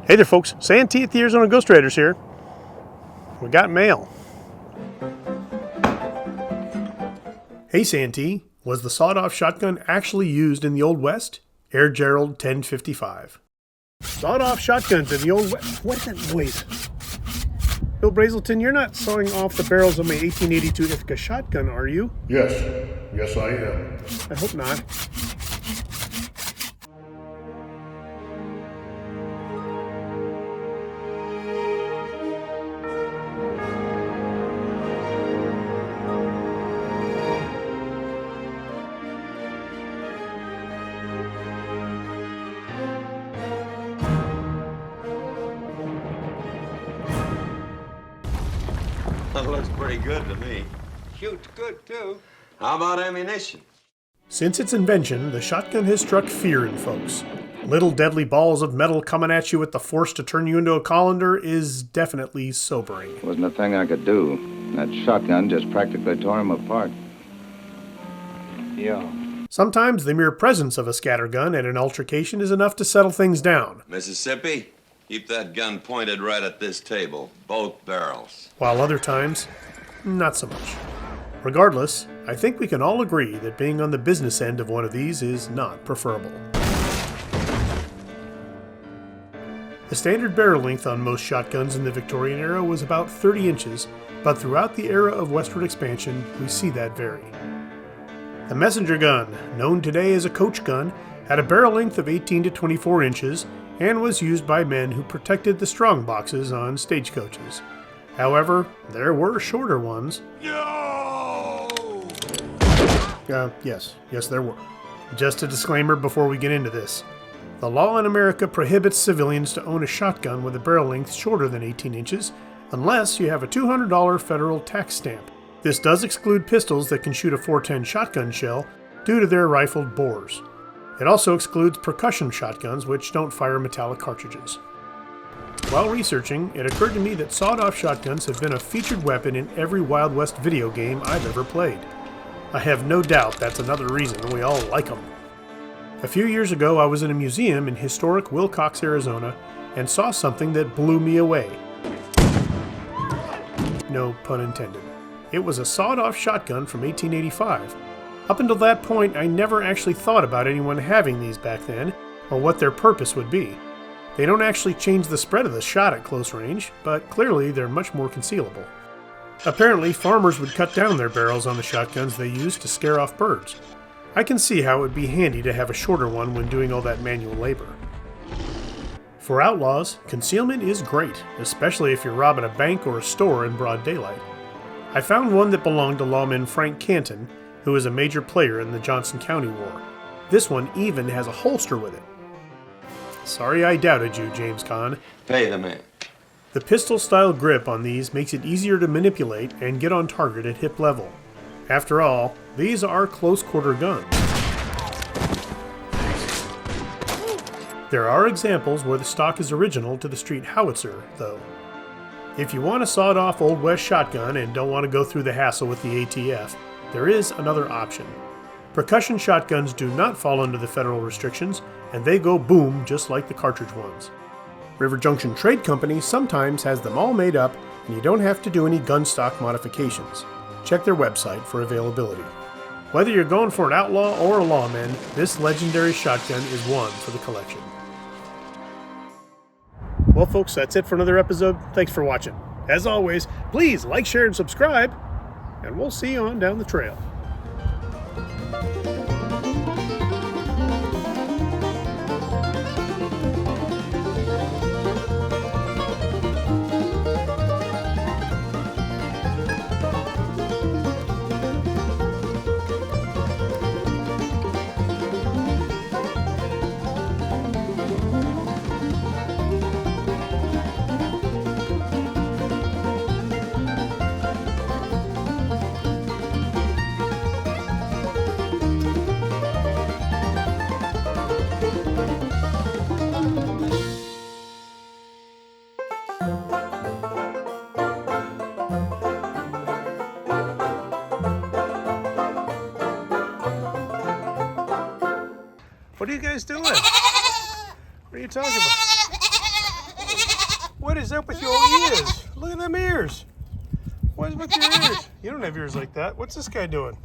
Hey there folks, Santee at the Arizona Ghost Raiders here. We got mail. Hey Santee, was the sawed-off shotgun actually used in the Old West? Air Gerald 1055. Sawed-off shotguns in the Old West. What is that noise? Bill Brazelton, you're not sawing off the barrels of my 1882 Ithaca shotgun, are you? Yes I am. I hope not. That looks pretty good to me. Shoots good, too. How about ammunition? Since its invention, the shotgun has struck fear in folks. Little deadly balls of metal coming at you with the force to turn you into a colander is definitely sobering. Wasn't a thing I could do. That shotgun just practically tore him apart. Yeah. Sometimes the mere presence of a scattergun at an altercation is enough to settle things down. Mississippi, keep that gun pointed right at this table. Both barrels. While other times, not so much. Regardless, I think we can all agree that being on the business end of one of these is not preferable. The standard barrel length on most shotguns in the Victorian era was about 30 inches, but throughout the era of westward expansion, we see that vary. The messenger gun, known today as a coach gun, had a barrel length of 18 to 24 inches and was used by men who protected the strong boxes on stagecoaches. However, there were shorter ones. Yes, there were. Just a disclaimer before we get into this. The law in America prohibits civilians to own a shotgun with a barrel length shorter than 18 inches unless you have a $200 federal tax stamp. This does exclude pistols that can shoot a .410 shotgun shell due to their rifled bores. It also excludes percussion shotguns which don't fire metallic cartridges. While researching, it occurred to me that sawed-off shotguns have been a featured weapon in every Wild West video game I've ever played. I have no doubt that's another reason we all like them. A few years ago, I was in a museum in historic Wilcox, Arizona, and saw something that blew me away. No pun intended. It was a sawed-off shotgun from 1885. Up until that point, I never actually thought about anyone having these back then, or what their purpose would be. They don't actually change the spread of the shot at close range, but clearly they're much more concealable. Apparently, farmers would cut down their barrels on the shotguns they used to scare off birds. I can see how it would be handy to have a shorter one when doing all that manual labor. For outlaws, concealment is great, especially if you're robbing a bank or a store in broad daylight. I found one that belonged to lawman Frank Canton, who is a major player in the Johnson County War. This one even has a holster with it. Sorry I doubted you, James Caan. Pay the man. The pistol-style grip on these makes it easier to manipulate and get on target at hip level. After all, these are close-quarter guns. There are examples where the stock is original to the street howitzer, though. If you want a sawed-off Old West shotgun and don't want to go through the hassle with the ATF, there is another option. Percussion shotguns do not fall under the federal restrictions, and they go boom just like the cartridge ones. River Junction Trade Company sometimes has them all made up, and you don't have to do any gun stock modifications. Check their website for availability. Whether you're going for an outlaw or a lawman, this legendary shotgun is one for the collection. Well folks, that's it for another episode. Thanks for watching. As always, please like, share, and subscribe, and we'll see you on down the trail. What are you guys doing? What are you talking about? is up with your ears? Look at them ears. What is with your ears? You don't have ears like that. What's this guy doing?